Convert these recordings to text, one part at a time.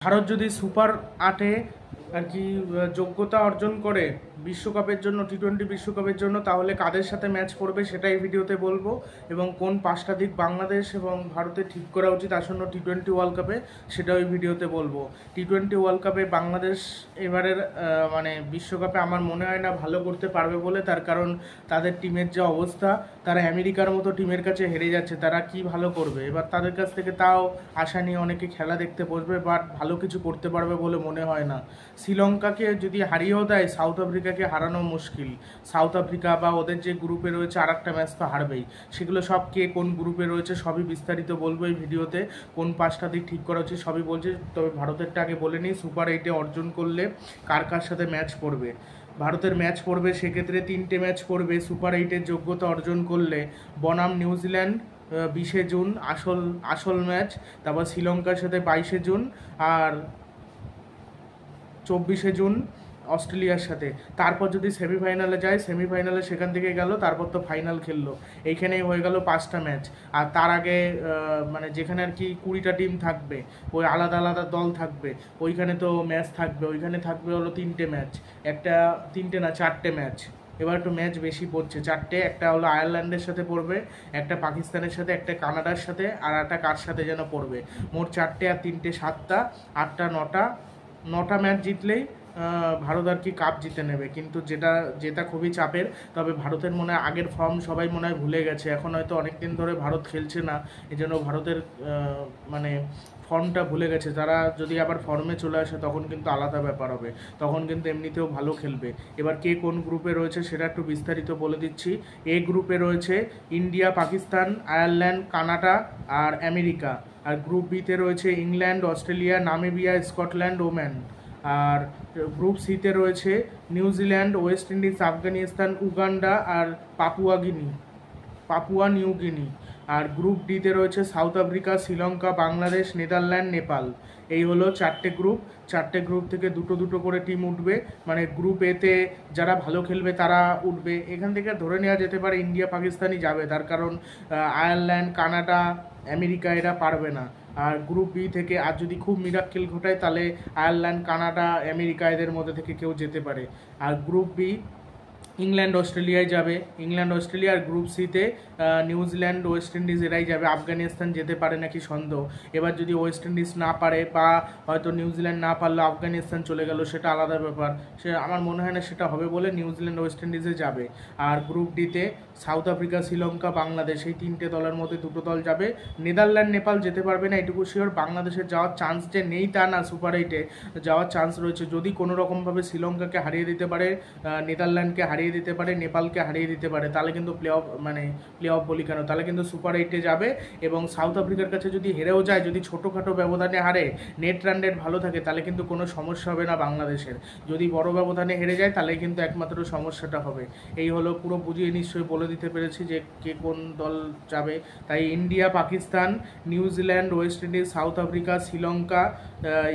ভারত যদি সুপার 8-এ আর কি যোগ্যতা অর্জন করে বিশ্বকাপের জন্য, টি-20 বিশ্বকাপের জন্য, তাহলে কাদের সাথে ম্যাচ করবে সেটা এই ভিডিওতে বলবো। এবং কোন 5টা দিক বাংলাদেশ এবং ভারতের ঠিক করা উচিত আসন্ন টি-20 ওয়ার্ল্ড কাপে, সেটাও এই ভিডিওতে বলবো। টি-20 ওয়ার্ল্ড কাপে বাংলাদেশ এবারের মানে বিশ্বকাপে আমার মনে হয় না ভালো করতে পারবে বলে, তার কারণ তাদের টিমের যা অবস্থা, তারা আমেরিকার মতো টিমের কাছে হেরে যাচ্ছে। তারা কি ভালো করবে এবার? তাদের কাছ থেকে তাও আশা নিয়ে অনেকে খেলা দেখতে বসবে, বাট ভালো কিছু করতে পারবে বলে মনে হয় না। শ্রীলঙ্কাকে যদি হারিয়েও দেয়, সাউথ আফ্রিকাকে হারানো মুশকিল। সাউথ আফ্রিকা বা ওদের যে গ্রুপে রয়েছে আর একটা ম্যাচ তো হারবেই। সেগুলো সব কে কোন গ্রুপে রয়েছে সবই বিস্তারিত বলবো এই ভিডিওতে। কোন 5টা দিক ঠিক করা উচিত সবই বলছি। তবে ভারতেরটা আগে বলে নিই, সুপার 8-এ অর্জন করলে কার কার সাথে ম্যাচ পড়বে। ভারতের ম্যাচ পড়বে সেক্ষেত্রে 3টে ম্যাচ পড়বে সুপার 8-এর যোগ্যতা অর্জন করলে। বনাম নিউজিল্যান্ড 20শে জুন আসল ম্যাচ, তারপর শ্রীলঙ্কার সাথে 22শে জুন, আর 24শে জুন অস্ট্রেলিয়ার সাথে। তারপর যদি সেমিফাইনালে যায়, সেমিফাইনালে সেখান থেকে গেল, তারপর তো ফাইনাল খেললো। এইখানেই হয়ে গেল 5টা ম্যাচ। আর তার আগে মানে যেখানে আর কি 20টা টিম থাকবে, ওই আলাদা আলাদা দল থাকবে, ওইখানে তো ম্যাচ থাকবে। ওইখানে থাকবে হলো 3টে ম্যাচ, 3টে না 4টে ম্যাচ। এবার একটু ম্যাচ বেশি পড়ছে, 4টে। একটা হলো আয়ারল্যান্ডের সাথে পড়বে, একটা পাকিস্তানের সাথে, একটা কানাডার সাথে, আর একটা কার সাথে যেন পড়বে। মোট 4টে, আর 3টে 7টা, 8টা 9টা ম্যাচ জিতলেই ভারত আর কি কাপ জিতে নেবে। কিন্তু যেটা খুবই চাপের। তবে ভারতের মনে হয় আগের ফর্ম সবাই মনে হয় ভুলে গেছে। এখন হয়তো অনেক দিন ধরে ভারত খেলছে না, এই জন্য ভারতের মানে ফর্মটা ভুলে গেছে। তারা যদি আবার ফর্মে চলে আসে তখন কিন্তু আলাদা ব্যাপার হবে, তখন কিন্তু এমনিতেও ভালো খেলবে। এবার কে কোন গ্রুপে রয়েছে সেটা একটু বিস্তারিত বলে দিচ্ছি। এ গ্রুপে রয়েছে ইন্ডিয়া, পাকিস্তান, আয়ারল্যান্ড, কানাডা আর আমেরিকা। আর গ্রুপ বিতে রয়েছে England, Australia, Namibia, Scotland, Oman. আর গ্রুপ সিতে রয়েছে New Zealand, West Indies, Afghanistan, Uganda আর পাপুয়া নিউ গিনি। আর গ্রুপ ডিতে রয়েছে South Africa, Sri Lanka, Bangladesh, Netherland, Nepal. এই হলো 4টে গ্রুপ। 4টে গ্রুপ থেকে দুটো দুটো করে টিম উঠবে। মানে গ্রুপ এতে যারা ভালো খেলবে তারা উঠবে। এখান থেকে ধরে নেওয়া যেতে পারে ইন্ডিয়া পাকিস্তানই যাবে, তার কারণ আয়ারল্যান্ড, কানাডা, আমেরিকা এরা পারবে না। আর গ্রুপ বি থেকে আর যদি খুব মিরাক্কেল ঘটায়, তাহলে আয়ারল্যান্ড, কানাডা, আমেরিকা এদের মধ্যে থেকে কেউ যেতে পারে। আর গ্রুপ বি ইংল্যান্ড অস্ট্রেলিয়ায় যাবে, ইংল্যান্ড অস্ট্রেলিয়া। আর গ্রুপ সিতে নিউজিল্যান্ড, ওয়েস্ট ইন্ডিজ এরাই যাবে। আফগানিস্তান যেতে পারে নাকি সন্দেহ। এবার যদি ওয়েস্ট ইন্ডিজ না পারে বা হয়তো নিউজিল্যান্ড না পারলো, আফগানিস্তান চলে গেল, সেটা আলাদা ব্যাপার। সে আমার মনে হয় না সেটা হবে বলে নিউজিল্যান্ড ওয়েস্ট ইন্ডিজে যাবে। আর গ্রুপ ডিতে সাউথ আফ্রিকা, শ্রীলঙ্কা, বাংলাদেশ, এই 3টে দলের মধ্যে দুটো দল যাবে। নেদারল্যান্ড, নেপাল যেতে পারবে না এটুকু শিওর। বাংলাদেশের যাওয়ার চান্স যে নেই তা না, সুপার 8-এ যাওয়ার চান্স রয়েছে যদি কোনো রকমভাবে শ্রীলঙ্কাকে হারিয়ে দিতে পারে, নেদারল্যান্ডকে হারিয়ে দিতে পারে, নেপালকে হারিয়ে দিতে পারে, তাহলে কিন্তু প্লে অফ বলি কেন, তাহলে কিন্তু সুপার 8-এ যাবে। এবং সাউথ আফ্রিকার কাছে যদি হেরেও যায়, যদি ছোটোখাটো ব্যবধানে হারে, নেট রান রেট ভালো থাকে, তাহলে কিন্তু কোনো সমস্যা হবে না বাংলাদেশের। যদি বড় ব্যবধানে হেরে যায় তাহলে কিন্তু একমাত্র সমস্যাটা হবে। এই হলো, পুরো বুঝিয়ে নিশ্চয়ই বলে দিতে পেরেছি যে কে কোন দল যাবে। তাই India, Pakistan, New Zealand, West Indies, South Africa, Sri Lanka,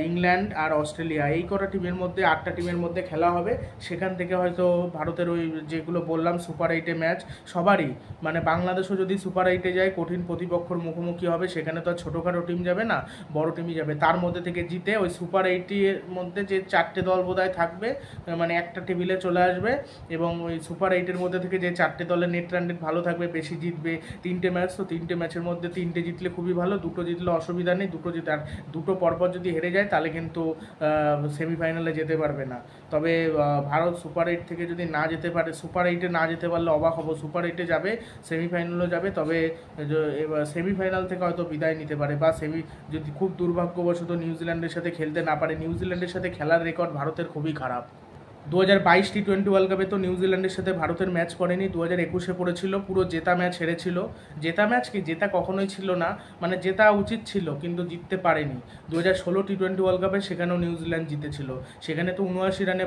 England আর অস্ট্রেলিয়া, এই কটা টিমের মধ্যে 8টা টিমের মধ্যে খেলা হবে। সেখান থেকে হয়তো ভারতের ওই যেগুলো বললাম সুপার 8-এ ম্যাচ সবারই, মানে বাংলাদেশও যদি সুপার 8-এ যায় কঠিন প্রতিপক্ষর মুখোমুখি হবে। সেখানে তো আর ছোটোখাটো টিম যাবে না, বড় টিমই যাবে। তার মধ্যে থেকে জিতে ওই সুপার 8-এর মধ্যে যে 4টে দল বোধহয় থাকবে, মানে একটা টেবিলে চলে আসবে। এবং ওই সুপার 8-এর মধ্যে থেকে যে 4টে দলের নেট রান রেট ভালো থাকবে, বেশি জিতবে। 3টে ম্যাচ, তো 3টে ম্যাচের মধ্যে 3টে জিতলে খুবই ভালো, দুটো জিতলে অসুবিধা নেই। আর দুটো পরপর যদি হেরে যায় তাহলে কিন্তু সেমিফাইনালে যেতে পারবে না। তবে ভারত সুপার 8 থেকে যদি না যেতে পারে, সুপার 8-এ না যেতে পারলে অবাক হব। সুপার 8-এ যাবে, সেমিফাইনালও যাবে, তবে সেমিফাইনাল থেকে হয়তো বিদায় নিতে পারে। বা যদি খুব দুর্ভাগ্যবশত নিউজিল্যান্ডের সাথে খেলতে না পারে। নিউজিল্যান্ডের সাথে খেলার রেকর্ড ভারতের খুবই খারাপ। 2022 টি-20 ওয়ার্ল্ড কাপে তো নিউজিল্যান্ডের সাথে ভারতের ম্যাচ করেনি, 2021-এ পড়েছিল, পুরো জেতা ম্যাচ হেরেছিল। জেতা ম্যাচ কি, জেতা কখনোই ছিল না, মানে জেতা উচিত ছিল কিন্তু জিততে পারেনি। 2016 টি-20 ওয়ার্ল্ড কাপে সেখানেও নিউজিল্যান্ড জিতেছিল। সেখানে তো 79 রানে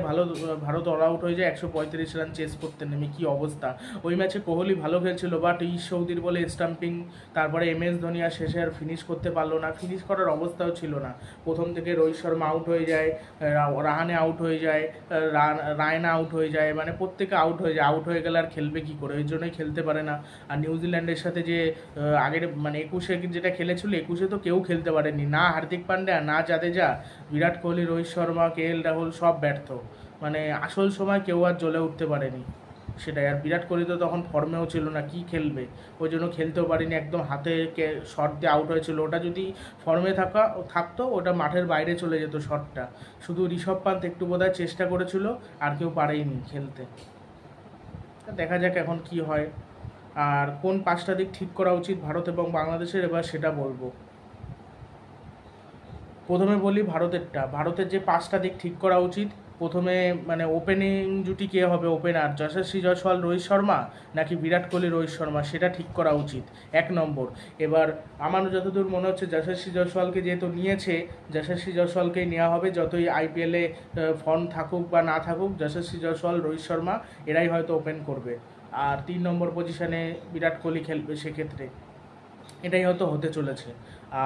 ভারত অল আউট হয়ে যায় 135 রান চেস করতে নেমে। কী অবস্থা! ওই ম্যাচে কোহলি ভালো খেলছিল, বাট সৌদির বলে স্টাম্পিং, তারপরে MS ধোনি আর শেষে আর ফিনিশ করতে পারলো না। ফিনিশ করার অবস্থাও ছিল না। প্রথম থেকে রোহিত শর্মা আউট হয়ে যায়, রাহানে আউট হয়ে যায়, রায়না আউট হয়ে যায়, মানে প্রত্যেকে আউট হয়ে যায়। আউট হয়ে গেলে আর খেলবে কী করে, ওই জন্যই খেলতে পারে না। আর নিউজিল্যান্ডের সাথে যে আগের মানে 21-এ যেটা খেলেছিল, 21-এ তো কেউ খেলতে পারেনি, না হার্দিক পান্ডিয়া, না জাদেজা, বিরাট কোহলি, রোহিত শর্মা, KL রাহুল সব ব্যর্থ। মানে আসল সময় কেউ আর জ্বলে উঠতে পারেনি সেটাই। আর বিরাট কোহলি তো তখন ফর্মেও ছিল না, কি খেলবে, ওই জন্য খেলতেও পারিনি, একদম হাতে শট দিয়ে আউট হয়েছিল। ওটা যদি ফর্মে থাকতো ওটা মাঠের বাইরে চলে যেত শটটা। শুধু ঋষভ পান্ত একটু বোধহয় চেষ্টা করেছিল, আর কেউ পারেইনি খেলতে। দেখা যাক এখন কি হয়। আর কোন 5টা দিক ঠিক করা উচিত ভারত এবং বাংলাদেশের, এবার সেটা বলবো। প্রথমে বলি ভারতের যে 5টা দিক ঠিক করা উচিত। প্রথমে মানে ওপেনিং জুটি কে হবে, ওপেনার যশস্বী জয়সওয়াল, রোহিত শর্মা, নাকি বিরাট কোহলি, রোহিত শর্মা, সেটা ঠিক করা উচিত 1 নম্বর। এবার আমার যতদূর মনে হচ্ছে যশস্বী জয়সওয়ালকে যেহেতু নিয়েছে, যশস্বী জয়সওয়ালকেই নেওয়া হবে, যতই IPL-এ ফর্ম থাকুক বা না থাকুক, যশস্বী জয়সওয়াল, রোহিত শর্মা এরাই হয়তো ওপেন করবে। আর 3 নম্বর পজিশনে বিরাট কোহলি খেলবে সেক্ষেত্রে, এটাই হয়তো হতে চলেছে।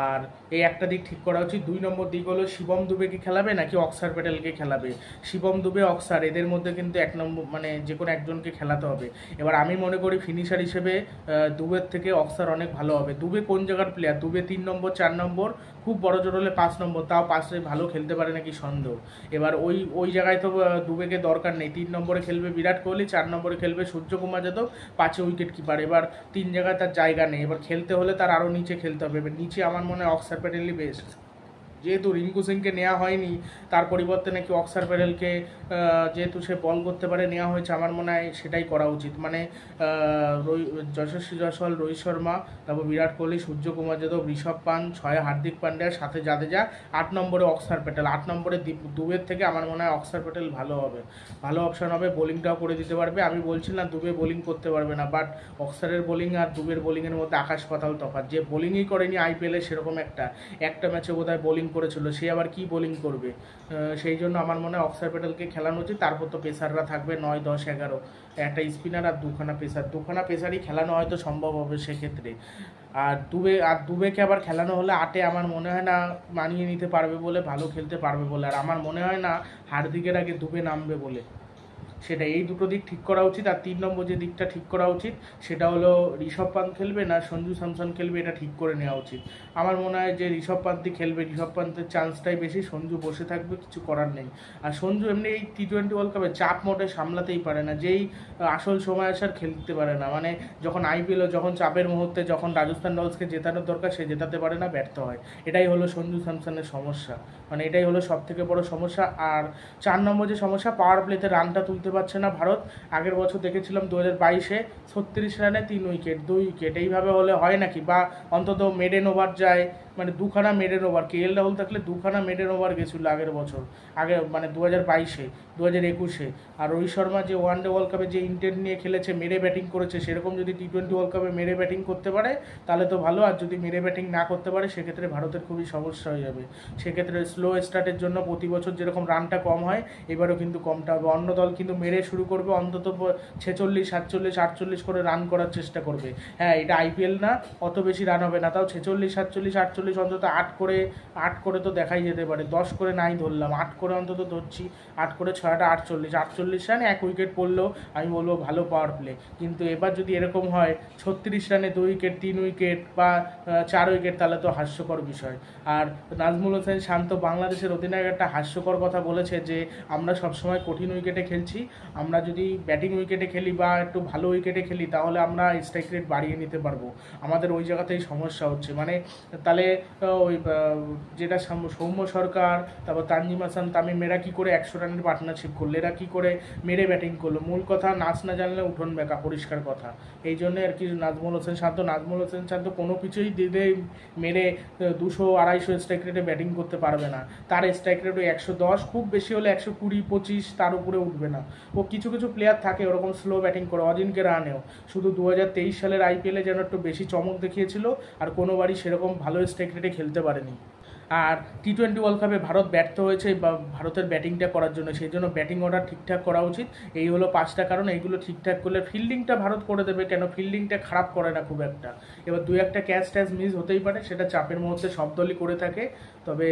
আর এই একটা দিক ঠিক করা উচিত। 2 নম্বর দিক হলো শিবম দুবেকে খেলাবে নাকি অক্সার প্যাটেলকে খেলাবে। শিবম দুবে, অক্সার, এদের মধ্যে কিন্তু 1 নম্বর মানে যে কোনো একজনকে খেলাতে হবে। এবার আমি মনে করি ফিনিশার হিসেবে দুবের থেকে অক্সার অনেক ভালো হবে। দুবে কোন জায়গার প্লেয়ার, দুবে 3 নম্বর, 4 নম্বর, খুব বড় জোর হলে 5 নম্বর, তাও 5-এ ভালো খেলতে পারে নাকি সন্দেহ। এবার ওই জায়গায় তো দুবেকে দরকার নেই। 3 নম্বরে খেলবে বিরাট কোহলি, 4 নম্বরে খেলবে সূর্যকুমার যাদব, 5-এ উইকেট কিপার। এবার 3 জায়গায় তার জায়গা নেই। এবার খেলতে হলে তার আরও নিচে খেলতে হবে। এবার নিচে আমার মনে হয় অক্সার প্যাটেলই বেস্ট। যেহেতু রিঙ্কু সিংকে নেওয়া হয়নি, তার পরিবর্তে নাকি অক্সার প্যাটেলকে যেহেতু সে বল করতে পারে নেওয়া হয়েছে, আমার মনে হয় সেটাই করা উচিত। মানে যশস্বী জয়সওয়াল, রোহিত শর্মা, তারপর বিরাট কোহলি, সূর্যকুমার যাদব, ঋষভ পান্ত, 6-এ হার্দিক পান্ডিয়া, 7-এ জাদেজা, 8 নম্বরে অক্সার প্যাটেল। 8 নম্বরে দুবের থেকে আমার মনে হয় অক্সার প্যাটেল ভালো হবে, ভালো অপশন হবে, বোলিংটাও করে দিতে পারবে। আমি বলছি না দুবে বোলিং করতে পারবে না, বাট অক্সারের বোলিং আর দুবের বোলিংয়ের মধ্যে আকাশ পাতাল তফাৎ। যে বোলিংই করেনি IPL-এ সেরকম একটা ম্যাচে বোধহয় বোলিং করেছিল, সে আবার কি বোলিং করবে। সেই জন্য আমার মনে হয় অক্সার প্যাটেলকে খেলানো উচিত। তারপর তো পেসাররা থাকবে 9, 10, 11, একটা স্পিনার আর 2খানা পেসার। 2খানা পেসারই খেলানো হয়তো সম্ভব হবে সেক্ষেত্রে। আর দুবেকে আবার খেলানো হলে 8-এ আমার মনে হয় না মানিয়ে নিতে পারবে বলে, ভালো খেলতে পারবে বলে। আর আমার মনে হয় না হার্দিকের আগে দুবে নামবে বলে। সেটা এই দুটো দিক ঠিক করা উচিত। আর 3 নম্বর যে দিকটা ঠিক করা উচিত সেটা হলো ঋষভ পান্ত খেলবে না সঞ্জু স্যামসন খেলবে, এটা ঠিক করে নেওয়া উচিত। আমার মনে হয় যে ঋষভ পান্তই খেলবে, ঋষভ পান্তের চান্সটাই বেশি, সঞ্জু বসে থাকবে, কিছু করার নেই। আর সঞ্জু এমনি এই T20 ওয়ার্ল্ড কাপে চাপ মোটে সামলাতেই পারে না, যেই আসল সময় আসার খেলতে পারে না। মানে যখন IPL, যখন চাপের মুহূর্তে, যখন রাজস্থান রয়্যালসকে জেতানোর দরকার সে জেতাতে পারে না, ব্যর্থ হয়। এটাই হলো সঞ্জু স্যামসনের সমস্যা, মানে এটাই হলো সবথেকে বড় সমস্যা। আর 4 নম্বর যে সমস্যা, পাওয়ার প্লেতে রানটা তুলতে পারছে না ভারত। আগের বছর দেখেছিলাম 2022-এ 36 রানে 3 উইকেট, 2 উইকেট। এইভাবে হলে হয় নাকি? বা অন্তত মেডেন ওভার যায়, মানে 2খানা মেডেন ওভার। KL রাহুল থাকলে 2খানা মেডেন ওভার গেছিলো আগের বছর, আগে মানে 2022-এ, 2021-এ। আর রোহিত শর্মা যে ওয়ানডে ওয়ার্ল্ড কাপে যে ইন্টেন্ট নিয়ে খেলেছে, মেরে ব্যাটিং করেছে, সেরকম যদি T20 ওয়ার্ল্ড কাপে মেরে ব্যাটিং করতে পারে তাহলে তো ভালো। আর যদি মেরে ব্যাটিং না করতে পারে সেক্ষেত্রে ভারতের খুবই সমস্যা হয়ে যাবে। সেক্ষেত্রে স্লো স্টার্টের জন্য প্রতি বছর যেরকম রানটা কম হয় এবারও কিন্তু কমটা হবে। অন্য দল কিন্তু মেরে শুরু করবে, অন্তত 46, 47, 48 করে রান করার চেষ্টা করবে। হ্যাঁ, এটা IPL না, অত বেশি রান হবে না, তাও 46, 47, 48, অন্তত 8 করে তো দেখাই যেতে পারে। 10 করে নাই ধরলাম, 8 করে অন্তত ধরছি। 8 করে 6টা 48 রানে 1 উইকেট পড়লেও আমি বলবো ভালো পাওয়ার প্লে। কিন্তু এবার যদি এরকম হয় 36 রানে 2 উইকেট, 3 উইকেট বা 4 উইকেট, তাহলে তো হাস্যকর বিষয়। আর নাজমুল হোসেন শান্ত বাংলাদেশের অধিনায়ক একটা হাস্যকর কথা বলেছে যে আমরা সবসময় কঠিন উইকেটে খেলছি, আমরা যদি ব্যাটিং উইকেটে খেলি বা একটু ভালো উইকেটে খেলি তাহলে আমরা স্ট্রাইক রেট বাড়িয়ে নিতে পারবো। আমাদের ওই জায়গাতেই সমস্যা হচ্ছে। মানে তাহলে ওই যেটা সৌম্য সরকার, তারপর তানজিম হাসান, তামিম, এরা কী করে 100 রানের পার্টনারশিপ করলো, এরা কী করে মেরে ব্যাটিং করলো? মূল কথা, নাচ না জানলে উঠোন বেঁকা, পরিষ্কার কথা। এই জন্যে আর কি নাজমুল হোসেন শান্ত কোনো কিছুই দিলে মেরে 200, 250 স্ট্রাইক রেটে ব্যাটিং করতে পারবে না। তার স্ট্রাইক রেট ওই 110, খুব বেশি হলে 120, 25, তার উপরে উঠবে না। ও কিছু প্লেয়ার থাকে ওরকম স্লো ব্যাটিং করে, অজিনকে রানেও শুধু 2023 সালের IPL-এ যেন একটু বেশি চমক দেখিয়েছিল, আর কোনোবারই সেরকম ভালো স্ট্রাইক রেটে খেলতে পারেনি। আর টি-20 ওয়ার্ল্ড কাপে ভারত ব্যর্থ হয়েছে বা ভারতের ব্যাটিংটা করার জন্য, সেই জন্য ব্যাটিং অর্ডার ঠিকঠাক করা উচিত। এই হলো 5টা কারণ। এইগুলো ঠিকঠাক করলে ফিল্ডিংটা ভারত করে দেবে, কেন ফিল্ডিংটা খারাপ করে না খুব একটা। এবার 2-1টা ক্যাচ ট্যাচ মিস হতেই পারে, সেটা চাপের মুহূর্তে সব দলই করে থাকে। তবে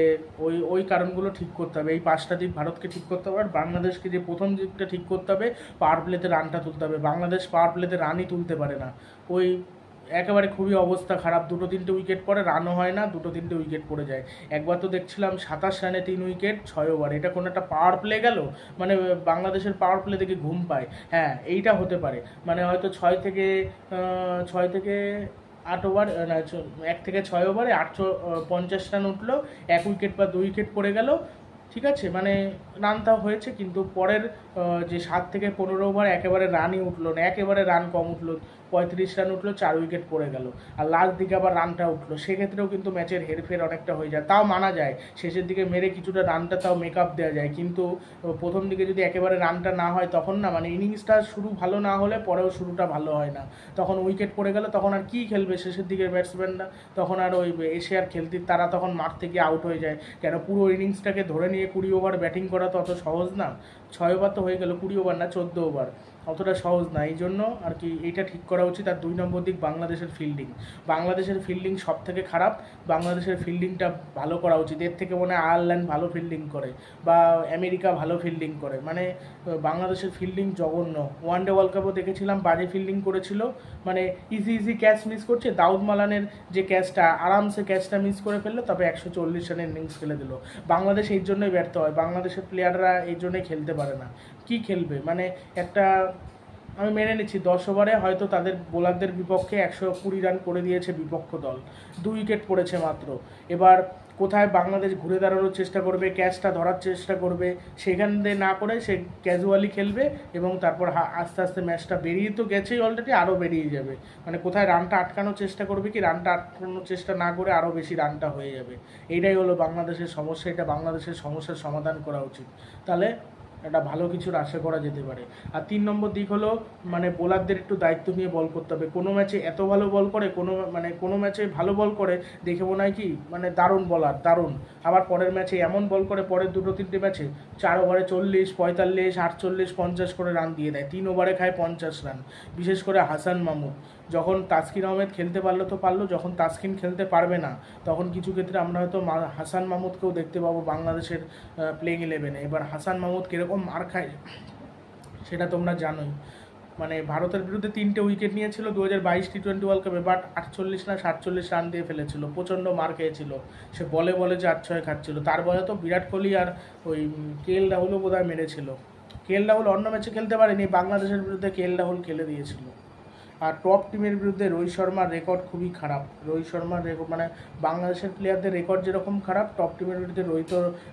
ওই কারণগুলো ঠিক করতে হবে, এই 5টা দিক ভারতকে ঠিক করতে হবে। আর বাংলাদেশকে যে প্রথম দিকটা ঠিক করতে হবে, পাওয়ার প্লেতে রানটা তুলতে হবে। বাংলাদেশ পাওয়ার প্লেতে রানই তুলতে পারে না, ওই একেবারে খুবই অবস্থা খারাপ। 2-3টে উইকেট পড়ে, রানও হয় না, 2-3টে উইকেট পড়ে যায়। একবার তো দেখছিলাম 27 রানে 3 উইকেট 6 ওভার, এটা কোনো একটা পাওয়ার প্লে গেল? মানে বাংলাদেশের পাওয়ার প্লে থেকে ঘুম পায়। হ্যাঁ, এইটা হতে পারে, মানে হয়তো 6 থেকে 8 ওভার, না 1 থেকে 6 ওভারে 850 রান উঠলো, 1 উইকেট বা 2 উইকেট পড়ে গেল, ঠিক আছে, মানে রানটাও হয়েছে, কিন্তু পরের যে 7 থেকে 15 ওভার একেবারে রানই উঠলো না, একেবারে রান কম উঠলো, 35 রান উঠলো, 4 উইকেট পড়ে গেল। আর লাস্ট দিকে আবার রানটা উঠলো, সেক্ষেত্রেও কিন্তু ম্যাচের হেরফের অনেকটা হয়ে যায়। তাও মানা যায়, শেষের দিকে মেরে কিছুটা রানটা তাও মেক আপ দেওয়া যায়, কিন্তু প্রথম দিকে যদি একেবারে রানটা না হয় তখন না, মানে ইনিংসটা শুরু ভালো না হলে পরেও শুরুটা ভালো হয় না, তখন উইকেট পড়ে গেল, তখন আর কি খেলবে শেষের দিকে ব্যাটসম্যানরা, তখন আর ওই এসে আর খেলতে, তারা তখন মাঠ থেকে আউট হয়ে যায়। কেন, পুরো ইনিংসটাকে ধরে নিয়ে 20 ওভার ব্যাটিং করা তো অত সহজ না। 6 ওভার তো হয়ে গেল, 20 ওভার না 14 ওভার, অতটা সহজ না। এই জন্য আর কি এইটা ঠিক করা উচিত। আর 2 নম্বর দিক বাংলাদেশের ফিল্ডিং। বাংলাদেশের ফিল্ডিং সব থেকে খারাপ, বাংলাদেশের ফিল্ডিংটা ভালো করা উচিত। এর থেকে মনে হয় আয়ারল্যান্ড ভালো ফিল্ডিং করে বা আমেরিকা ভালো ফিল্ডিং করে, মানে বাংলাদেশের ফিল্ডিং জঘন্য। ওয়ানডে ওয়ার্ল্ড কাপও দেখেছিলাম বাজে ফিল্ডিং করেছিল, মানে ইজি ক্যাচ মিস করছে। দাউদ মালানের যে ক্যাচটা, আরামসে ক্যাচটা মিস করে ফেললো, তবে 140 রানের ইনিংস খেলে দিল। বাংলাদেশ এই জন্যই ব্যর্থ হয়, বাংলাদেশের প্লেয়াররা এই জন্যই খেলতে পারে না। কি খেলবে, মানে একটা, আমি মেনে নিচ্ছি 10 ওভারে হয়তো তাদের বোলারদের বিপক্ষে 120 রান করে দিয়েছে বিপক্ষ দল, 2 উইকেট পড়েছে মাত্র। এবার কোথায় বাংলাদেশ ঘুরে দাঁড়ানোর চেষ্টা করবে, ক্যাচটা ধরার চেষ্টা করবে, সেখান দিয়ে না করে সে ক্যাজুয়ালি খেলবে, এবং তারপর আস্তে আস্তে ম্যাচটা বেরিয়ে তো গেছেই অলরেডি, আরও বেরিয়ে যাবে। মানে কোথায় রানটা আটকানোর চেষ্টা করবে, কি রানটা আটকানোর চেষ্টা না করে আরও বেশি রানটা হয়ে যাবে। এইটাই হলো বাংলাদেশের সমস্যা, এটা বাংলাদেশের সমস্যার সমাধান করা উচিত, তাহলে একটা ভালো কিছুর আশা করা যেতে পারে। আর 3 নম্বর দিক হলো, মানে বোলারদের একটু দায়িত্ব নিয়ে বল করতে হবে। কোনো ম্যাচে এত ভালো বল করে, কোনো ম্যাচে ভালো বল করে দেখে মনে হয় কি মানে দারুণ বলার, দারুণ, আবার পরের ম্যাচে এমন বল করে, পরের 2-3টে ম্যাচে 4 ওভারে 40, 45, 48, 50 করে রান দিয়ে দেয়, 3 ওভারে খায় 50 রান। বিশেষ করে হাসান মাহমুদ, যখন তাসকিন আহমেদ খেলতে পারলো তো পারলো, যখন তাসকিন খেলতে পারবে না তখন কিছু ক্ষেত্রে আমরা হয়তো হাসান মাহমুদকেও দেখতে পাবো বাংলাদেশের প্লেইং 11-এ। এবার হাসান মাহমুদ কীরকম মার খায় সেটা তোমরা জানোই, মানে ভারতের বিরুদ্ধে 3টে উইকেট নিয়েছিল 2022 টি-20 ওয়ার্ল্ড কাপে, বাট 48 না 47 রান দিয়ে ফেলেছিল, প্রচণ্ড মার খেয়েছিল। সে বলে যে 8-6 খাচ্ছিল, তার বলে তো বিরাট কোহলি আর ওই KL রাহুলও বোধহয় মেরেছিল। KL রাহুল অন্য ম্যাচে খেলতে পারেনি, বাংলাদেশের বিরুদ্ধে KL রাহুল খেলে দিয়েছিল। আর টপ টিমের বিরুদ্ধে রোহিত শর্মার রেকর্ড খুবই খারাপ। রোহিত শর্মার রেকর্ড, মানে বাংলাদেশের প্লেয়ারদের রেকর্ড যেরকম খারাপ, টপ টিমের বিরুদ্ধে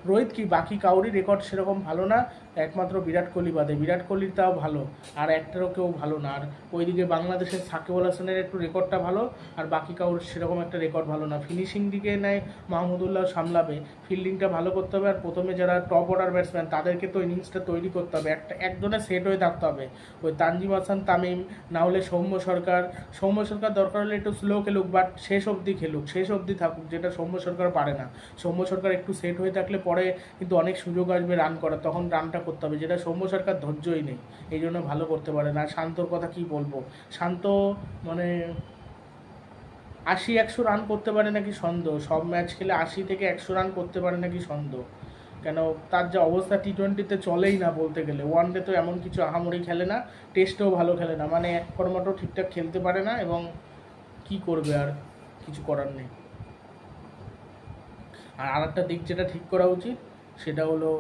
রোহিত কি বাকি কাউরই রেকর্ড সেরকম ভালো না, একমাত্র বিরাট কোহলি বাদে। বিরাট কোহলির তাও ভালো, আর একটারও কেউ ভালো না। আর ওইদিকে বাংলাদেশের সাকিব আল হাসানের একটু রেকর্ডটা ভালো, আর বাকি কাউর সেরকম একটা রেকর্ড ভালো না। ফিনিশিং দিকে নেয় মাহমুদুল্লাহ সামলাবে, ফিল্ডিংটা ভালো করতে হবে। আর প্রথমে যারা টপ অর্ডার ব্যাটসম্যান তাদেরকে তো ইনিংসটা তৈরি করতে হবে, একজনে সেট হয়ে থাকতে হবে। ওই তানজিম হাসান তামিম, না হলে সৌম্য সরকার দরকার হলে একটু স্লো খেলুক, বাট শেষ অবধি খেলুক, শেষ অবধি থাকুক, যেটা সৌম্য সরকার পারে না। সৌম্য সরকার একটু সেট হয়ে থাকলে পরে কিন্তু অনেক সুযোগ আসবে রান করার, তখন রানটা করতে হবে, যেটা সৌম্য সরকার ধৈর্যই নেই, এই জন্য ভালো করতে পারে না। শান্তর কথা কি বলবো, শান্ত মানে 80-100 রান করতে পারে নাকি সন্দেহ, সব ম্যাচ খেলে 80 থেকে 100 রান করতে পারে নাকি সন্দেহ। কেন, তার যে অবস্থা টি-20তে চলেই না বলতে গেলে, ওয়ানডে তো এমন কিছু আহামরি খেলে না, টেস্টেও ভালো খেলে না, মানে এক ফরম্যাটও ঠিকঠাক খেলতে পারে না, এবং কি করবে, আর কিছু করার নেই। আর আরেকটা দিক যেটা ঠিক করা উচিত সেটা হলো,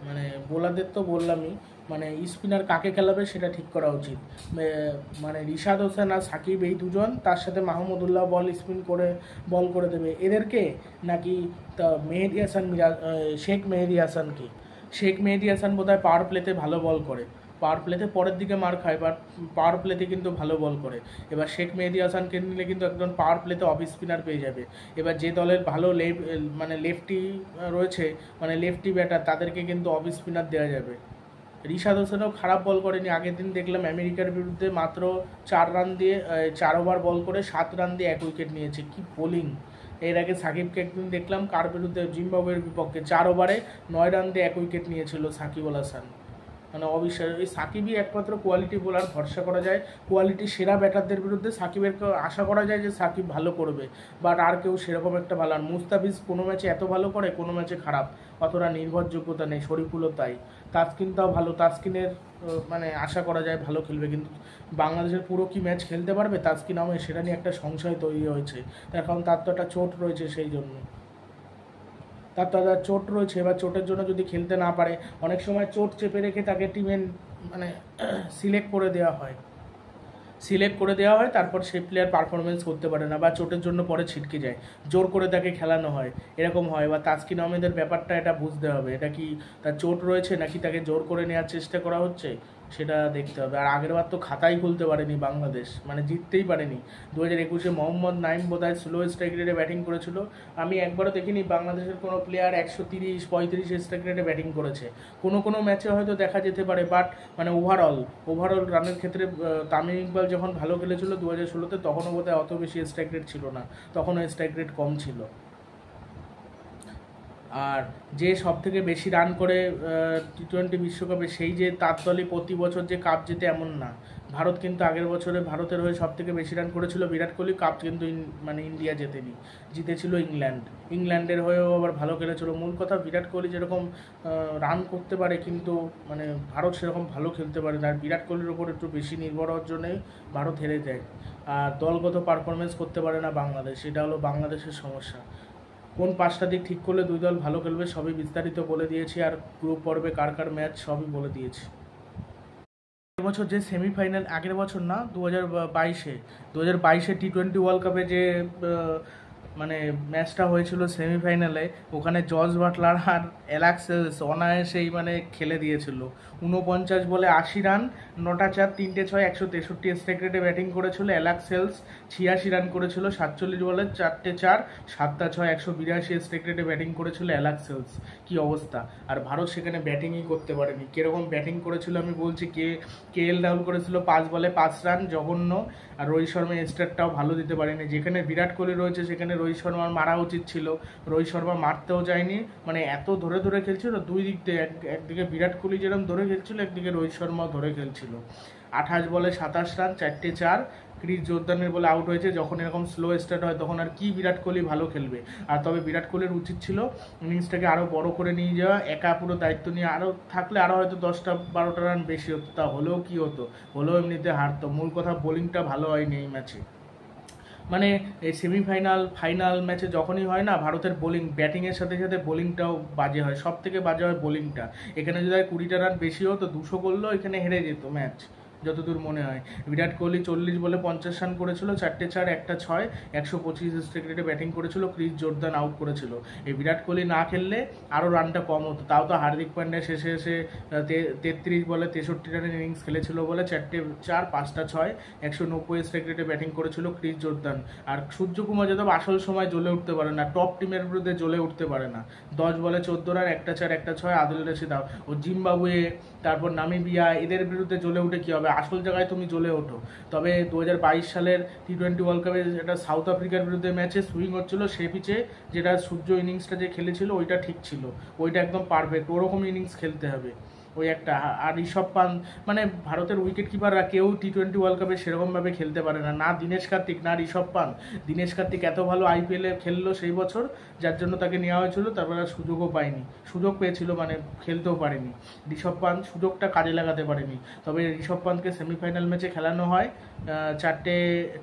মানে বোলারদের তো বললামই, মানে স্পিনার কাকে খেলাবে সেটা ঠিক করা উচিত। মানে রিশাদ হোসেন আর সাকিব এই দুজন, তার সাথে মাহমুদুল্লাহ বল করে দেবে এদেরকে, নাকি তা শেখ মেহেদী হাসানকে। শেখ মেহেদী হাসান বোধহয় পাওয়ার প্লেতে ভালো বল করে, পাওয়ার প্লেতে পরের দিকে মার খায়, বাট পাওয়ার প্লেতে কিন্তু ভালো বল করে। এবার শেখ মেহেদী হাসানকে নিলে কিন্তু একজন পাওয়ার প্লেতে অফ স্পিনার পেয়ে যাবে। এবার যে দলের ভালো মানে লেফটি রয়েছে, মানে লেফটি ব্যাটার, তাদেরকে কিন্তু অফ স্পিনার দেওয়া যাবে। রিশাদ হোসেনও খারাপ বল করেনি, আগের দিন দেখলাম আমেরিকার বিরুদ্ধে মাত্র 4 ওভার বল করে 7 রান দিয়ে 1 উইকেট নিয়েছে। কি বোলিং, এর আগে সাকিবকে একদিন দেখলাম কার বিরুদ্ধে, জিম্বাবুয়ের বিপক্ষে 4 ওভারে 9 রান দিয়ে 1 উইকেট নিয়েছিল সাকিব আল হাসান। মানে অবিশ্বাস, এই সাকিবই একমাত্র কোয়ালিটি বোলার, ভরসা করা যায় কোয়ালিটি সেরা ব্যাটারদের বিরুদ্ধে সাকিবের আশা করা যায় যে সাকিব ভালো করবে, বাট আর কেউ সেরকম একটা ভালো। আর মুস্তাফিজ কোনো ম্যাচে এত ভালো করে, কোনো ম্যাচে খারাপ, অতটা নির্ভরযোগ্যতা নেই। শরীফুলও তাই, তাসকিনটাও ভালো, তাসকিনের মানে আশা করা যায় ভালো খেলবে, কিন্তু বাংলাদেশের পুরো কি ম্যাচ খেলতে পারবে তাসকিন আহমেদ, সেটা নিয়ে একটা সংশয় তৈরি হয়েছে। তার কারণ তার তো একটা চোট রয়েছে, সেই জন্য তার তো একটা চোট রয়েছে। এবার চোটের জন্য যদি খেলতে না পারে, অনেক সময় চোট চেপে রেখে তাকে টিমে মানে সিলেক্ট করে দেওয়া হয়, তারপর সেই প্লেয়ার পারফরমেন্স করতে পারে না বা চোটের জন্য পরে ছিটকে যায়, জোর করে তাকে খেলানো হয়, এরকম হয়। বা তাসকিন আহমেদের ব্যাপারটা এটা বুঝতে হবে, এটা কি তার চোট রয়েছে নাকি তাকে জোর করে নেওয়ার চেষ্টা করা হচ্ছে, সেটা দেখতে হবে। আর আগের বার তো খাতাই খুলতে পারেনি বাংলাদেশ, মানে জিততেই পারেনি। 2021-এ মোহাম্মদ নাইম বোধহয় স্লো স্ট্রাইক রেটে ব্যাটিং করেছিল। আমি একবারও দেখিনি বাংলাদেশের কোনো প্লেয়ার 130-35 স্ট্রাইক রেটে ব্যাটিং করেছে। কোনো ম্যাচে হয়তো দেখা যেতে পারে, বাট মানে ওভারঅল রানের ক্ষেত্রে তামিম ইকবাল যখন ভালো খেলেছিল 2016-তে, তখনও বোধহয় অত বেশি স্ট্রাইক রেট ছিল না, তখনও স্ট্রাইক রেট কম ছিল। আর যে সব থেকে বেশি রান করে টি-20 বিশ্বকাপে, সেই যে তার দলই প্রতি বছর যে কাপ জেতে এমন না। ভারত কিন্তু আগের বছরে ভারতের হয়ে সব থেকে বেশি রান করেছিল বিরাট কোহলি, কাপ কিন্তু মানে ইন্ডিয়া জেতেনি, জিতেছিল ইংল্যান্ডের হয়েও আবার ভালো খেলেছিল। মূল কথা বিরাট কোহলি যেরকম রান করতে পারে, কিন্তু মানে ভারত সেরকম ভালো খেলতে পারে না। আর বিরাট কোহলির ওপর একটু বেশি নির্ভর হওয়ার জন্যই ভারত হেরে যায়। আর দলগত পারফরমেন্স করতে পারে না বাংলাদেশ, এটা হলো বাংলাদেশের সমস্যা। কোন 5টা দিক ঠিক করলে দুই দল ভালো খেলবে সবই বিস্তারিত বলে দিয়েছি, আর গ্রুপ পর্বে কার কার ম্যাচ সবই বলে দিয়েছি। এবছর যে সেমিফাইনাল, আগের বছর না, 2022-এ টি-20 ওয়ার্ল্ড কাপে যে মানে ম্যাচটা হয়েছিল সেমিফাইনালে, ওখানে জস বাটলার আর অ্যালেক্স হেলস অনায়াসেই মানে খেলে দিয়েছিল। 49 বলে 80 রান, 9টা 4, 3টে 6, 163 স্ট্রাইক রেটে ব্যাটিং করেছিল। অ্যালেক্স হেলস 86 রান করেছিল, 47 বলে 4টে 4, 7টা 6, 182 স্ট্রাইক রেটে ব্যাটিং করেছিল অ্যালেক্স হেলস। কী অবস্থা! আর ভারত সেখানে ব্যাটিংই করতে পারেনি। কীরকম ব্যাটিং করেছিল আমি বলছি। KL রাহুল করেছিল 5 বলে 5 রান, জঘন্য। আর রোহিত শর্মা স্টার্টটাও ভালো দিতে পারেনি। যেখানে বিরাট কোহলি রয়েছে সেখানে রোহিত শর্মার মারা উচিত ছিল, রোহিত শর্মা মারতেও যায়নি। মানে এত ধরে খেলছিল দুই দিক দিয়ে, একদিকে বিরাট কোহলি যেরকম ধরে খেলছিল, একদিকে রোহিত শর্মাও ধরে খেলছিল। 28 বলে 27 রান, 4টে 4। ক্রিস জোর্দানের বলে আউট হয়েছে। যখন এরকম স্লো স্টার্ট হয় তখন আর কি বিরাট কোহলি ভালো খেলবে। আর তবে বিরাট কোহলির উচিত ছিল ইনিংসটাকে আরও বড় করে নিয়ে যাওয়া, একা পুরো দায়িত্ব নিয়ে আরও থাকলে আরও হয়তো 10টা-12টা রান বেশি হতো। তা হলেও কি হতো, হলেও এমনিতে হারতো। মূল কথা বোলিংটা ভালো হয়নি এই ম্যাচে। মানে এই ফাইনাল ম্যাচে যখনই হয় না, ভারতের বোলিং, ব্যাটিংয়ের সাথে সাথে বোলিংটাও বাজে হয়, সব থেকে বাজে হয় বোলিংটা। এখানে যদি 20টা রান বেশি হতো, 200 করলেও এখানে হেরে যেত ম্যাচ, যতদূর মনে হয়। বিরাট কোহলি 40 বলে 50 রান করেছিল, 4টে 4, 1টা 6, 125 স্ট্রাইক রেটে ব্যাটিং করেছিল। ক্রিস জোর্দান আউট করেছিল। এই বিরাট কোহলি না খেললে আরও রানটা কম হতো। তাও তো হার্দিক পান্ডিয়া শেষে 33 বলে 63 রানের ইনিংস খেলেছিল বলে 4টে 4, 5টা 6, 190 স্ট্রাইক রেটে ব্যাটিং করেছিল ক্রিস জোর্দান। আর সূর্যকুমার যাদব আসল সময় জ্বলে উঠতে পারে না, টপ টিমের বিরুদ্ধে জ্বলে উঠতে পারে না। 10 বলে 14 রান, 1টা 4, 1টা 6। আদিল রশিদ ও জিম্বাবুয়ে, তারপর নামিবিয়া, এদের বিরুদ্ধে জ্বলে উঠে কী হবে? আসল জায়গায় তুমি জ্বলে ওঠো। তবে 2022 সালের টি-20 ওয়ার্ল্ড কাপে যেটা সাউথ আফ্রিকার বিরুদ্ধে ম্যাচে সুইং হচ্ছিল, সেই পিচে যেটা সূর্য ইনিংসটা যে খেলেছিল ওইটা ঠিক ছিল, ওইটা একদম পারফেক্ট। ওরকম ইনিংস খেলতে হবে ওই একটা। আর ঋষভ পান্ত, মানে ভারতের উইকেট কিপাররা কেউ টি-20 ওয়ার্ল্ড কাপে সেরকমভাবে খেলতে পারে না, না দীনেশ কার্তিক না ঋষভ পান্ত। দীনেশ কার্তিক এত ভালো IPL-এ খেললো সেই বছর, যার জন্য তাকে নেওয়া হয়েছিল, তারপরে আর সুযোগও পায়নি। সুযোগ পেয়েছিল, মানে খেলতেও পারেনি। ঋষভ পান্ত সুযোগটা কাজে লাগাতে পারেনি। তবে ঋষভ পান্তকে সেমিফাইনাল ম্যাচে খেলানো হয়, 4টে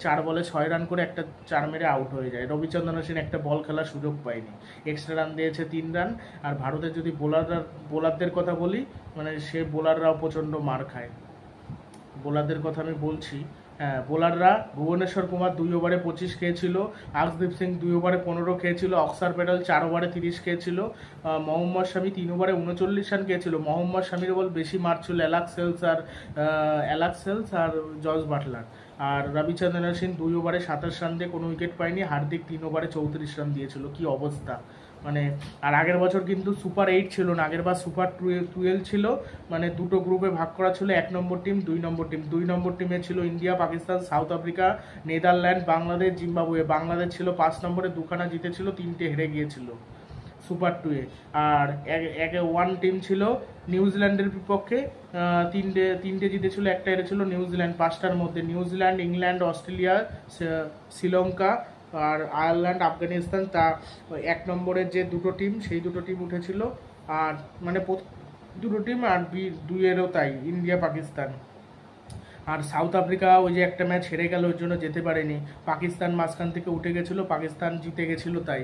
4 বলে 6 রান করে একটা 4 মেরে আউট হয়ে যায়। রবিচন্দ্রন অশ্বিন একটা বল খেলার সুযোগ পায়নি, এক্সট্রা রান দিয়েছে 3 রান। আর ভারতের যদি বোলারদের কথা বলি, মানে সে বোলাররাও প্রচণ্ড মার খায়। বোলারদের কথা আমি বলছি, হ্যাঁ, বোলাররা ভুবনেশ্বর কুমার 2 ওভারে 25 খেয়েছিল, আর্শদীপ সিং 2 ওভারে 15 খেয়েছিল, অক্সার প্যাটেল 4 ওভারে 30 খেয়েছিল, মোহাম্মদ শামি 3 ওভারে 39 রান খেয়েছিল। মোহাম্মদ শামির বল বেশি মারছিল অ্যালেক্স হেলস আর জস বাটলার। আর রবিচন্দ্রন অশ্বিন 2 ওভারে 27 রান দিয়ে কোনো উইকেট পায়নি। হার্দিক 3 ওভারে 34 রান দিয়েছিল। কি অবস্থা! মানে আর আগের বছর কিন্তু সুপার 8 ছিল না, আগের বার সুপার 12 ছিল। মানে দুটো গ্রুপে ভাগ করা ছিল, 1 নম্বর টিম 2 নম্বর টিম। 2 নম্বর টিমে ছিল India, Pakistan, south Africa, Netherland, Bangladesh, Zimbabwe. Bangladesh ছিল 5 নম্বরে, 2খানা জিতেছিল, 3টে হেরে গিয়েছিল সুপার 2-এ। আর একে 1 টিম ছিল নিউজিল্যান্ডের বিপক্ষে, তিনটে জিতেছিল, একটা হেরেছিল নিউজিল্যান্ড। 5টার মধ্যে নিউজিল্যান্ড, ইংল্যান্ড, অস্ট্রেলিয়া, শ্রীলঙ্কা আর আয়ারল্যান্ড, আফগানিস্তান। তা 1 নম্বরের যে দুটো টিম, সেই দুটো টিম উঠেছিল। আর মানে দুটো টিম, আর 2-এরও তাই, ইন্ডিয়া, পাকিস্তান। আর সাউথ আফ্রিকা ওই যে একটা ম্যাচ হেরে গেল, ওর জন্য যেতে পারেনি। পাকিস্তান মাঝখান থেকে উঠে গেছিলো, পাকিস্তান জিতে গেছিলো তাই।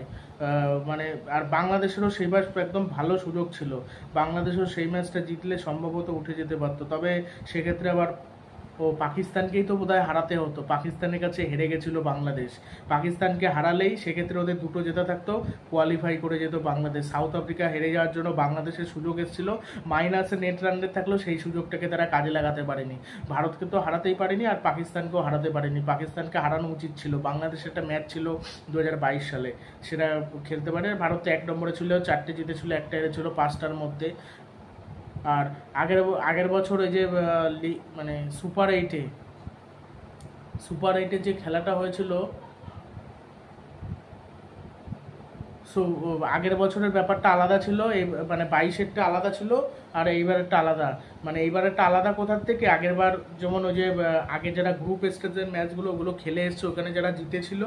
মানে আর বাংলাদেশেরও সেইবার একদম ভালো সুযোগ ছিল, বাংলাদেশও সেই ম্যাচটা জিতলে সম্ভবত উঠে যেতে পারতো। তবে সেক্ষেত্রে আবার পাকিস্তানকেই তো বোধহয় হারাতে হতো, পাকিস্তানের কাছে হেরে গেছিলো বাংলাদেশ। পাকিস্তানকে হারালেই সেক্ষেত্রে ওদের দুটো জেতা থাকতো, কোয়ালিফাই করে যেত বাংলাদেশ। সাউথ আফ্রিকা হেরে যাওয়ার জন্য বাংলাদেশের সুযোগ এসেছিল, মাইনাসে নেট রান রেট থাকলেও সেই সুযোগটাকে তারা কাজে লাগাতে পারেনি। ভারতকে তো হারাতেই পারেনি, আর পাকিস্তানকেও হারাতে পারেনি। পাকিস্তানকে হারানো উচিত ছিল। বাংলাদেশের একটা ম্যাচ ছিল 2022 সালে, সেটা খেলতে পারে। ভারত 1 নম্বরে ছিল, 4টে জিতেছিল, একটা হেরেছিল 5টার মধ্যে। আর আগের বছর ওই যে মানে সুপার 8-এ যে খেলাটা হয়েছিল, সো আগের বছরের ব্যাপারটা আলাদা ছিল, মানে 22-এরটা আলাদা ছিল, আর এইবারেরটা আলাদা। মানে এইবারেরটা আলাদা কোথার থেকে, আগেরবার যেমন ওই যে আগে যারা গ্রুপ স্টেজের ম্যাচগুলো ওগুলো খেলে এসছে, ওখানে যারা জিতেছিল,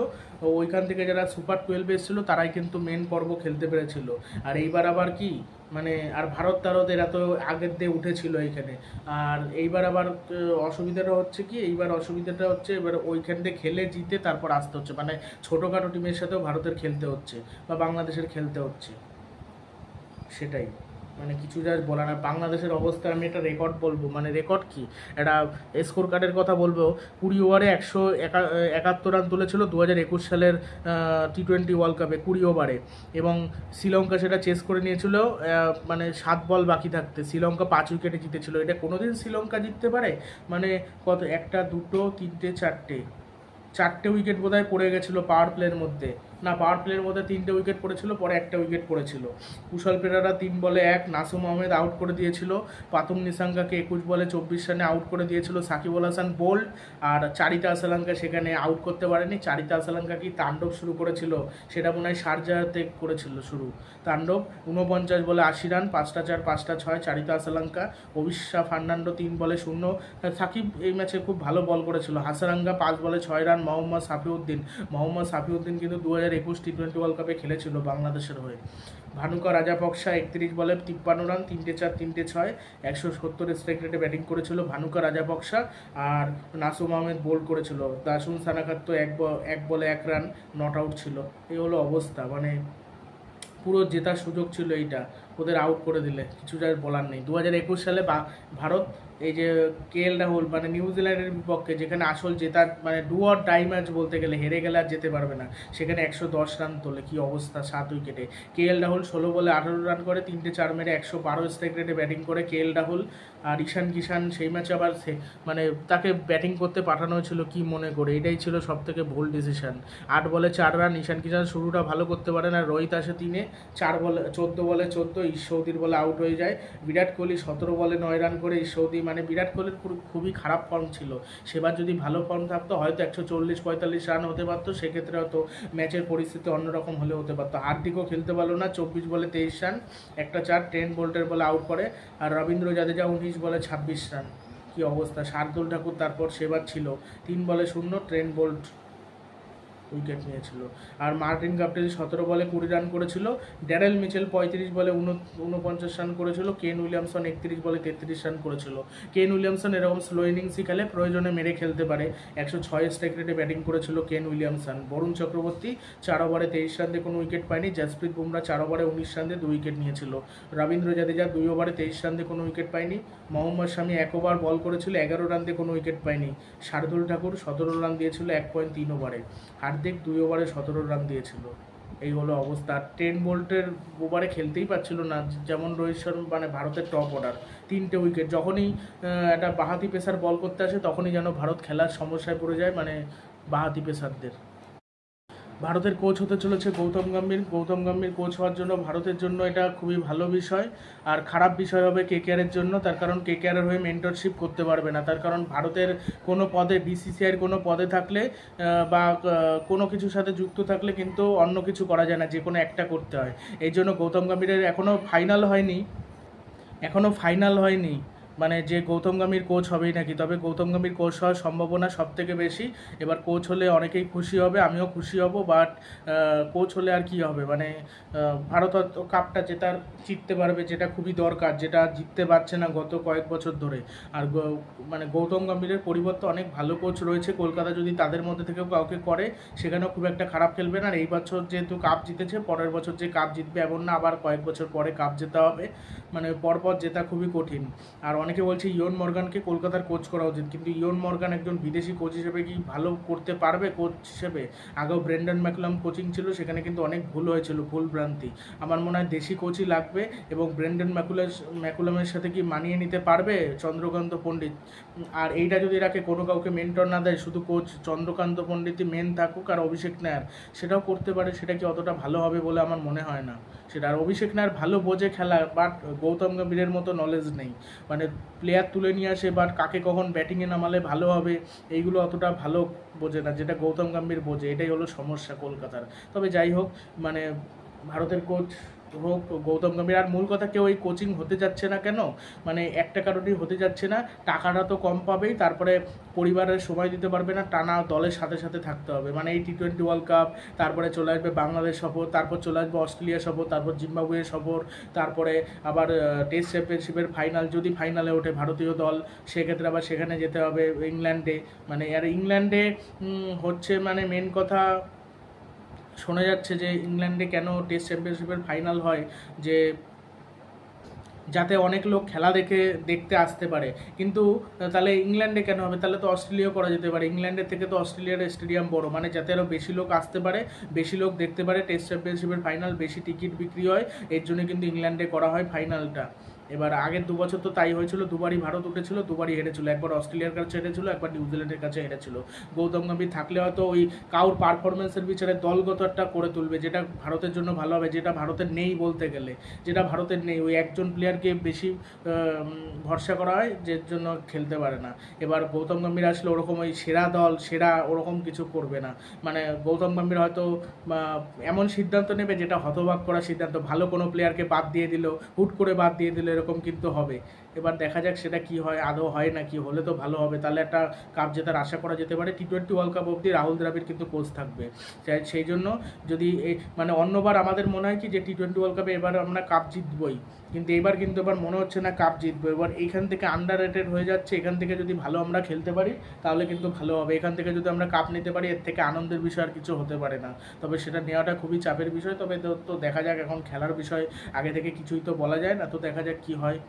ওইখান থেকে যারা সুপার 12 এসেছিল তারাই কিন্তু মেন পর্ব খেলতে পেরেছিল। আর এইবার আবার কি, মানে আর ভারত এরা তো আগের দিয়ে উঠেছিল এইখানে। আর এইবার আবার অসুবিধাটা হচ্ছে কি, এবার ওইখান থেকে খেলে জিতে তারপর আসতে হচ্ছে, মানে ছোটোখাটো টিমের সাথেও ভারতের খেলতে হচ্ছে বা বাংলাদেশের খেলতে হচ্ছে, সেটাই। মানে কিছু যা বলা না, বাংলাদেশের অবস্থা। আমি একটা রেকর্ড বলবো, মানে রেকর্ড কি, একটা স্কোর কার্ডের কথা বলবো। 20 ওভারে 171 রান তুলেছিল 2021 সালের T20 ওয়ার্ল্ড কাপে, 20 ওভারে। এবং শ্রীলঙ্কা সেটা চেস করে নিয়েছিল, মানে 7 বল বাকি থাকতে শ্রীলঙ্কা 5 উইকেটে জিতেছিল। এটা কোনোদিন শ্রীলঙ্কা জিততে পারে? মানে কত, 1, 2, 3, 4টে উইকেট বোধহয় পড়ে গেছিলো পাওয়ার প্লের মধ্যে। না, পাওয়ার প্লের মধ্যে 3টে উইকেট পড়েছিল, পরে একটা উইকেট পড়েছিল। কুশল পেরেরা 3 বলে 1, নাসুম আহমেদ আউট করে দিয়েছিল। পাতুম নিসাঙ্গাকে 21 বলে 24 রানে আউট করে দিয়েছিল সাকিব আল হাসান বোল্ড। আর চারিতা আসালাঙ্কা সেখানে আউট করতে পারেনি। চারিতা আসালাঙ্কা কি তাণ্ডব শুরু করেছিল, সেটা মনে হয় শারজাতে করেছিল শুরু তাণ্ডব। 49 বলে 80 রান, 5টা 4, 5টা 6 চারিতা আসালাঙ্কা। অভিষা ফার্নান্ডো 3 বলে 0। সাকিব এই ম্যাচে খুব ভালো বল করেছিল। হাসারাঙ্গা 5 বলে 6 রান। মোহাম্মদ সাফিউদ্দিন কিন্তু 2021 T20 ওয়ার্ল্ড কাপে খেলেছিল বাংলাদেশের হয়ে। ভানুকা রাজাপক্সা 31 বলে 53 রান, 3টে 4, 3টে 6, 170 স্ট্রাইক রেটে ব্যাটিং করেছিল ভানুকা রাজাপক্সা। আর নাসুম আহমেদ বোল্ড করেছিল। দাসুন সানাকাত তো 1 বলে 1 রান, নট আউট ছিল। এই হলো অবস্থা, মানে পুরো জেতার সুযোগ ছিল এইটা, ওদের আউট করে দিলে কিছু যার বলার নেই। 2021 সালে ভারত এই যে KL রাহুল, মানে নিউজিল্যান্ডের বিপক্ষে, যেখানে আসল জেতার মানে ডু অর ডাই ম্যাচ বলতে গেলে, হেরে গেলে আর যেতে পারবে না, সেখানে 110 রান তোলে। কি অবস্থা 7 উইকেটে। KL রাহুল 16 বলে 18 রান করে, 3টে 4 মেরে 112 স্ট্রাইক রেটে ব্যাটিং করে KL রাহুল। আর ঈশান কিষান সেই ম্যাচে আবার মানে তাকে ব্যাটিং করতে পাঠানো হয়েছিল কি মনে করে, এটাই ছিল সব থেকে ভুল ডিসিশন। 8 বলে 4 রান, ঈশান কিষান শুরুটা ভালো করতে পারে না, রোহিত আসে 3-এ, 14 বলে 14, ঈশ্বৌদির বলে আউট হয়ে যায়। বিরাট কোহলি 17 বলে 9 রান করে, ঈশ্বৌদি, মানে বিরাট কোহলির খুবই খারাপ ফর্ম ছিল। সেবার যদি ভালো ফর্ম থাকতো হয়তো 140-45 রান হতে পারতো, সেক্ষেত্রে হয়তো ম্যাচের পরিস্থিতি অন্যরকম হলে হতে পারতো। হার্দিকও খেলতে পারলো না, 24 বলে 23 রান, একটা 4, ট্রেন্ট বোল্টের বলে আউট করে। আর রবীন্দ্র জাদেজা 19 বলে 26 রান। কি অবস্থা। শার্দুল ঠাকুর তারপর সেবার ছিল 3 বলে 0, ট্রেন্ট বোল্ট উইকেট নিয়েছিল। আর মার্টিন গাপটিল 17 বলে 20 রান করেছিল। ড্যারেল মিচেল 35 বলে 49 রান করেছিল। কেন উইলিয়ামসন 31 বলে 33 রান করেছিল। কেন উইলিয়ামসন এরকম স্লো ইনিংসই খেলে, প্রয়োজনে মেরে খেলতে পারে। 106 স্ট্রাইক রেটে ব্যাটিং করেছিল কেন উইলিয়ামসন। বরুণ চক্রবর্তী 4 ওভারে 23 রান দিয়ে কোনো উইকেট পায়নি। জাসপ্রীত বুমরা 4 ওভারে 19 রান দিয়ে 2 উইকেট নিয়েছিল। রবীন্দ্র জাদেজা 2 ওভারে 23 রান দিয়ে কোনো উইকেট পায়নি। মোহাম্মদ শামি 1 ওভার বল করেছিল, 11 রান দিয়ে কোনো উইকেট পায়নি। শার্দুল ঠাকুর 17 রান দিয়েছিল 1.3 ওভারে। হার্দিক 2 ওভারে 17 রান দিয়েছিল। এই হলো অবস্থা। ট্রেন্ট বোল্টের ওভারে খেলতেই পারছিল না, যেমন রোহিত শর্মা, মানে ভারতের টপ অর্ডার 3টে উইকেট। যখনই একটা বাঁহাতি পেসার বল করতে আসে তখনই যেন ভারত খেলার সমস্যায় পড়ে যায়, মানে বাঁহাতি পেসারদের। ভারতের কোচ হতে চলেছে গৌতম গম্ভীর। গৌতম গম্ভীর কোচ হওয়ার জন্য ভারতের জন্য এটা খুবই ভালো বিষয়। আর খারাপ বিষয় হবে কেকেআরের জন্য, তার কারণ কেকেআরের হয়ে মেন্টরশিপ করতে পারবে না। তার কারণ ভারতের কোনো পদে, বিসিসিআইয়ের কোনো পদে থাকলে বা কোনো কিছুর সাথে যুক্ত থাকলে কিন্তু অন্য কিছু করা যায় না, যে কোনো একটা করতে হয়। এই জন্য গৌতম গম্ভীরের এখনও ফাইনাল হয়নি মানে যে গৌতম গম্ভীর কোচ হবেই নাকি। তবে গৌতম গম্ভীর কোচ হওয়ার সম্ভাবনা সব থেকে বেশি। এবার কোচ হলে অনেকেই খুশি হবে, আমিও খুশি হব, বাট কোচ হলে আর কি হবে, মানে ভারত হয়তো কাপটা জিততে পারবে, যেটা খুবই দরকার, যেটা জিততে পারছে না গত কয়েক বছর ধরে। আর মানে গৌতম গম্ভীরের পরিবর্তে অনেক ভালো কোচ রয়েছে, কলকাতা যদি তাদের মধ্যে থেকেও কাউকে করে সেখানেও খুব একটা খারাপ খেলবে না। আর এই বছর যেহেতু কাপ জিতেছে, পরের বছর যে কাপ জিতবে এমন না আবার কয়েক বছর পরে কাপ জেতা হবে, মানে পরপর জেতা খুবই কঠিন। আর অনেকে বলছে ইয়ন মর্গানকে কলকাতার কোচ করা উচিত, কিন্তু ইয়ন মর্গান একজন বিদেশি কোচ হিসেবে কি ভালো করতে পারবে কোচ হিসেবে? আগেও ব্রেন্ডন ম্যাকুলাম কোচিং ছিল, সেখানে কিন্তু অনেক ভুল হয়েছিল, ভুল ভ্রান্তি। আমার মনে হয় দেশি কোচই লাগবে। এবং ব্রেন্ডন ম্যাকুলামের সাথে কি মানিয়ে নিতে পারবে চন্দ্রকান্ত পণ্ডিত? আর এইটা যদি রাখে, কোনো কাউকে মেন্টর না দেয়, শুধু কোচ চন্দ্রকান্ত পণ্ডিতই মেন থাকুক আর অভিষেক নায়ার সেটাও করতে পারে, সেটা কি অতটা ভালো হবে বলে আমার মনে হয় না সেটা। আর অভিষেক নায়ার ভালো বোঝে খেলা, বাট গৌতম গম্ভীরের মতো নলেজ নেই, মানে প্লেয়ার তুলে নিয়ে আসে, বাট কাকে কখন ব্যাটিংয়ে নামালে ভালো হবে এইগুলো অতটা ভালো বোঝে না, যেটা গৌতম গম্ভীর বোঝে। এটাই হলো সমস্যা কলকাতার। তবে যাই হোক, মানে ভারতের কোচ হোক গৌতম গম্ভীর। আর মূল কথা, কেউ এই কোচিং হতে যাচ্ছে না কেন, মানে একটা কারণেই হতে যাচ্ছে না, টাকাটা তো কম পাবেই, তারপরে পরিবারের সময় দিতে পারবে না, টানা দলের সাথে সাথে থাকতে হবে। মানে এই টি-20 ওয়ার্ল্ড কাপ, তারপরে চলে আসবে বাংলাদেশ সফর, তারপর চলে আসবে অস্ট্রেলিয়া সফর, তারপর জিম্বাবুয়ে সফর, তারপরে আবার টেস্ট চ্যাম্পিয়নশিপের ফাইনাল, যদি ফাইনালে ওঠে ভারতীয় দল সেক্ষেত্রে আবার সেখানে যেতে হবে ইংল্যান্ডে। মানে আর ইংল্যান্ডে হচ্ছে মানে মেন কথা, শোনা যাচ্ছে যে ইংল্যান্ডে কেন টেস্ট চ্যাম্পিয়নশিপের ফাইনাল হয়, যে যাতে অনেক লোক খেলা দেখতে আসতে পারে। কিন্তু তাহলে ইংল্যান্ডে কেন হবে? তাহলে তো অস্ট্রেলিয়াও করা যেতে পারে, ইংল্যান্ডের থেকে তো অস্ট্রেলিয়ার স্টেডিয়াম বড়, মানে যাতে আরও বেশি লোক আসতে পারে, বেশি লোক দেখতে পারে টেস্ট চ্যাম্পিয়নশিপের ফাইনাল, বেশি টিকিট বিক্রি হয়, এর জন্য কিন্তু ইংল্যান্ডে করা হয় ফাইনালটা। এবার আগের 2 বছর তো তাই হয়েছিল, দুবারই ভারত উঠেছিল, দুবারই হেরেছিল, একবার অস্ট্রেলিয়ার কাছে হেরেছিল, একবার নিউজিল্যান্ডের কাছে হেরেছিল। গৌতম গম্ভীর থাকলে হয়তো ওই কাউর পারফরমেন্সের বিচারে দলগত একটা করে তুলবে, যেটা ভারতের জন্য ভালো হবে, যেটা ভারতের নেই বলতে গেলে, যেটা ভারতের নেই। ওই একজন প্লেয়ারকে বেশি ভরসা করা হয়, যে জন্য খেলতে পারে না। এবার গৌতম গম্ভীর আসলে ওরকম ওই সেরা দল, সেরা ওরকম কিছু করবে না। মানে গৌতম গম্ভীর হয়তো এমন সিদ্ধান্ত নেবে যেটা হতবাক করা সিদ্ধান্ত, ভালো কোনো প্লেয়ারকে বাদ দিয়ে দিল, হুট করে বাদ দিয়ে দিল, এরকম কিন্তু হবে। এবার দেখা যাক সেটা কি হয়, আদৌ হয় না কি, হলে তো ভালো হবে, তাহলে একটা কাপ জেতার আশা করা যেতে পারে। টি-20 ওয়ার্ল্ড কাপ অবধি রাহুল দ্রাবিড় কিন্তু কোচ থাকবে, সেই জন্য যদি মানে অন্যবার আমাদের মনে হয় কি যে টি-20 ওয়ার্ল্ড কাপে এবার আমরা কাপ জিতবই, কিন্তু এবার মনে হচ্ছে না কাপ জিতবো। এবার এইখান থেকে আন্ডার রেটেড হয়ে যাচ্ছে, এখান থেকে যদি ভালো আমরা খেলতে পারি তাহলে কিন্তু ভালো হবে, এখান থেকে যদি আমরা কাপ নিতে পারি এর থেকে আনন্দের বিষয় আর কিছু হতে পারে না। তবে সেটা নেওয়াটা খুবই চাপের বিষয়। তবে তো দেখা যাক, এখন খেলার বিষয় আগে থেকে কিছুই তো বলা যায় না, তো দেখা যাক কি হয়।